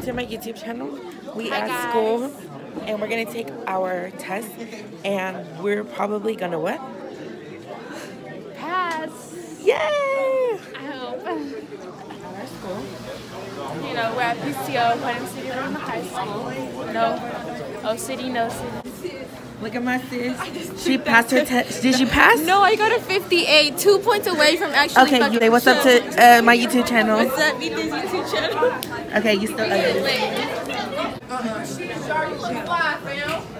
welcome to my YouTube channel. We at school and we're gonna take our test and we're probably gonna what? Pass. Yay! I hope. At our school. You know, we're at PCO, Putnam City Room High School. No. Oh, city, no city. Look at my sis. She passed her test. Did she pass? No, I got a 58. 2 points away from actually. Okay, you say what's up to my YouTube channel. What's up, Ethan's YouTube channel? Okay, you still ugly.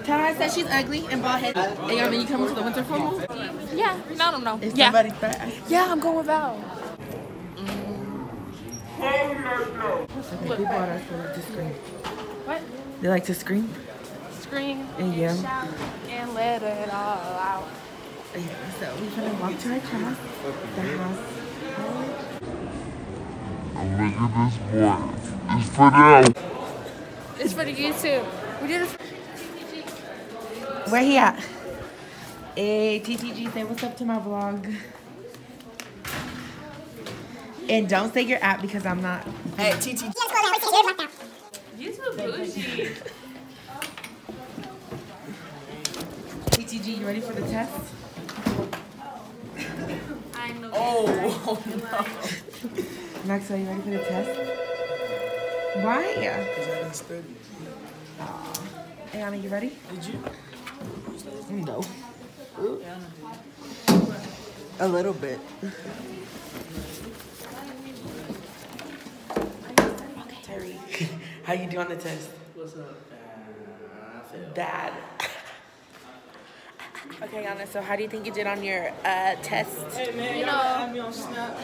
Tara said she's ugly and bald headed. Hey, y'all, you coming to the winter formal? Yeah, no. Is Yeah. somebody fast? Yeah, I'm going with Val. Okay, people at our school like to scream. What? They like to scream? Scream And yell. shout, and let it all out. Yeah, so we're gonna walk to our class. The house. Look at this boy. It's for them. It's for the YouTube. We did this. Where he at? Hey, TTG, say what's up to my vlog. And don't say your app because I'm not. Hey, TTG. You too bougie. TTG, you ready for the test? I know. Oh no. Maxwell, you ready for the test? Why? Because I didn't study. Hey, Anna, you ready? Did you? No. A little bit. Okay, Terry. How you do on the test? What's up? Bad. Okay, Anna, so how do you think you did on your test? Hey man, You know, add me on Snap.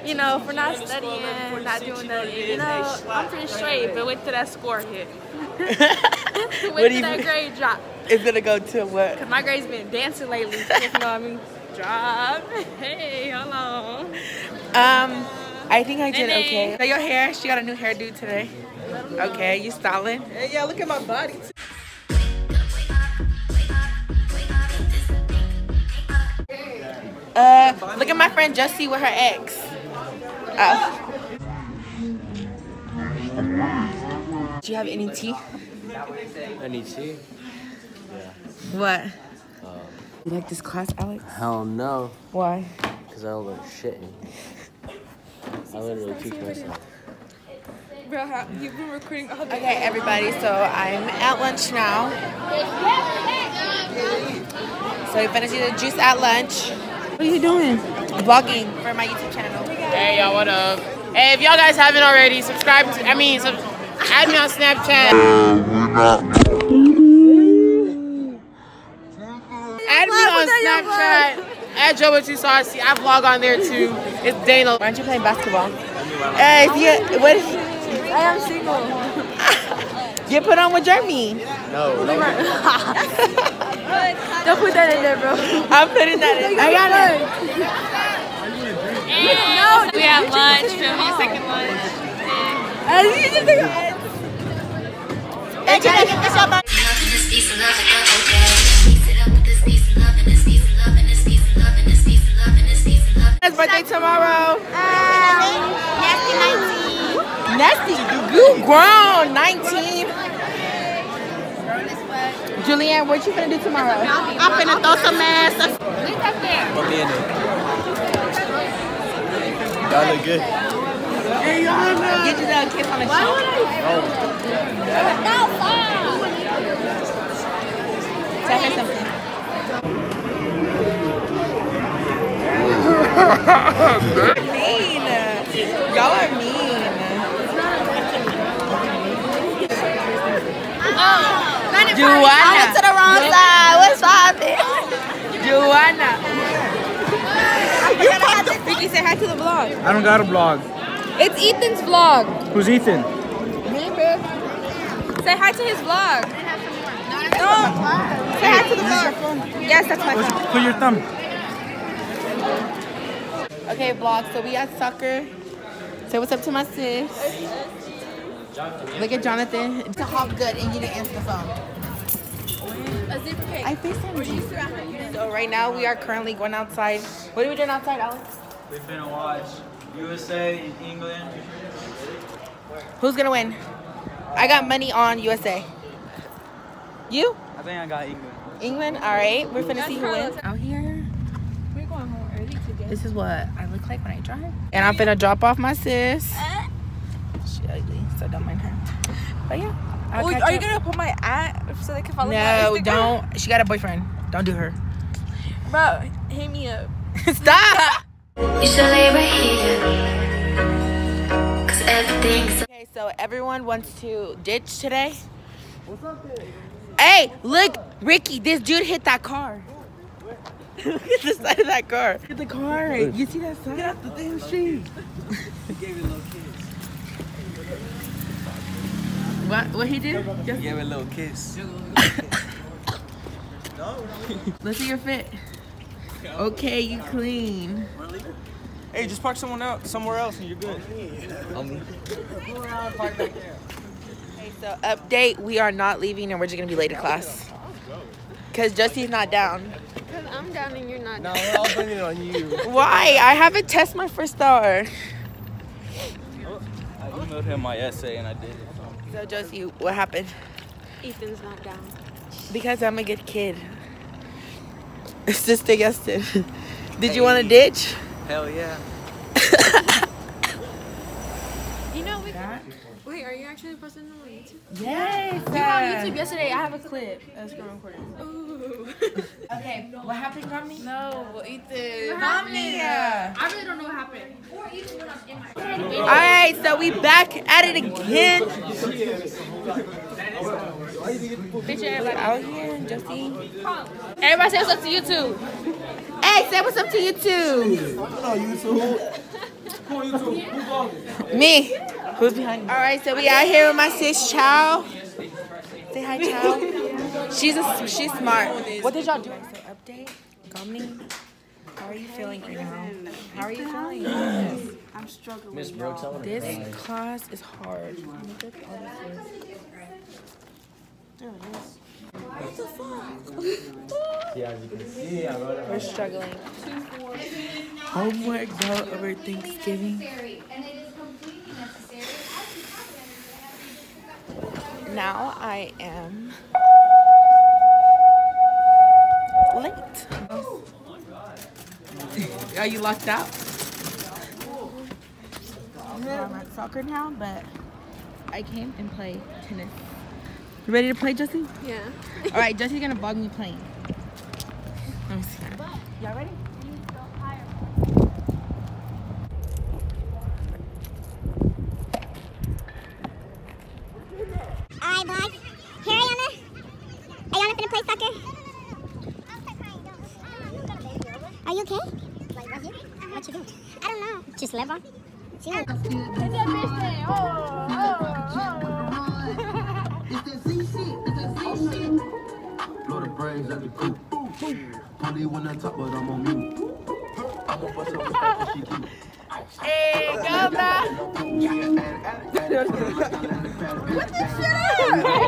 You know, for not studying, not doing nothing, you know, I'm pretty straight, but wait till that score hit. Wait till that grade drop. It's gonna go to what? Cause my grade's been dancing lately, if you know what I mean. Drop. Hey, hold on. I think I did Nene. okay. So your hair, she got a new hairdo today. Okay, you styling? Hey, yeah, look at my body. Look at my friend Jessie with her ex. Oh. Do you have any tea? Any tea? What? You like this class, Alex? Hell no, Why? because I don't learn shit. I literally teach myself. Bro, you've been recording all day. Okay, everybody, so I'm at lunch now. So we finished the juice at lunch. What are you doing? Vlogging for my YouTube channel. Hey y'all, what up? Hey, if y'all guys haven't already, subscribe to, add me on Snapchat. Add me on Snapchat. Add Joe what you saw. I vlog on there too. It's Dana. Why aren't you playing basketball? Hey, what is I am single. you put on with Jeremy? No. Don't put that in there, bro. I'm putting that in. I got it. No, we have lunch, filming second lunch. Hey, can I get this on my his birthday tomorrow? Nasty, you grown, 19. Julianne, what you finna do tomorrow? I'm finna throw some ass. Put me in it. Y'all look good. Get you that kiss on the cheek. Tell her something. Mean. Y'all are mean. Juana. To the wrong side. What's poppin'? Juana. Ricky, say hi to the vlog. I don't got a blog. It's Ethan's vlog. Who's Ethan? Say hi to his vlog. No. Say hi to the vlog. Yes, that's my phone. Put your thumb. Okay, vlog. So we at soccer. Say what's up to my sis. Look at Jonathan. It's a hop good and you didn't answer the phone. I FaceTimed you. So right now we are currently going outside. What are we doing outside, Alex? We finna watch USA and England. Who's gonna win? I got money on USA. You? I think I got England. England? Alright, we're finna see who wins. Out here. We're going home early today. This is what I look like when I drive. And I'm finna drop off my sis. She ugly, so don't mind her. But yeah. Are you gonna put my aunt so they can follow me on No, Instagram? don't. She got a boyfriend. Don't do her. Bro, hit me up. Stop! You should lay right here. Cause everything's Okay, so everyone wants to ditch today. What's up there? Hey, look, Ricky, this dude hit that car. Look at the side of that car. Look at the car. You see that side? Get off the damn street. He gave it a little kiss. What he did? He gave it a little kiss. Let's see your fit. Okay, you clean. Hey, just park somewhere else and you're good. Okay, so update, we are not leaving and we're just gonna be late to class. Cause Justy's not down. Because I'm down and you're not No, we're all blaming it on you. Why? I haven't tested my first star. I emailed him my essay and I did it. So Justy, what happened? Ethan's not down. Because I'm a good kid. Sister Gustin. Did you want to ditch? Hell yeah. You know, we can... Wait, are you actually posting them on YouTube? Yes. You were on YouTube yesterday. I have a clip that's screen recorded. Ooh. Okay, what happened, Romney? No, Ethan. Romney. I really don't know what happened. Alright, so we back at it again. Picture everybody. Out here, Justy. Everybody say what's up to YouTube. Hey, say what's up to you too. Me. Who's behind you? Alright, so we out here with my sis Chow. Say hi, Chow. She's smart. What did y'all do? So update, Gomni. How are you feeling right now? How are you feeling? I'm struggling. Miss Brooks, I want to This class is hard. Look at all this. Yeah, as you can see, I wrote it. We're struggling. Homework out over Thanksgiving. Now I am late. Are you locked out? I'm at soccer now, but I came and play tennis. You ready to play, Justin? Yeah. All right, Jesse's gonna vlog me playing. Let me see. Y'all ready? Alright, bud. Here, Ayana. Ayana finna play soccer. Are you okay? What you doing? I don't know. Just live on. Blow the brains at the coop. Probably when I top, but I'm on mute. I'm gonna bust up the fact that she cute. Hey, go back. What the shit up?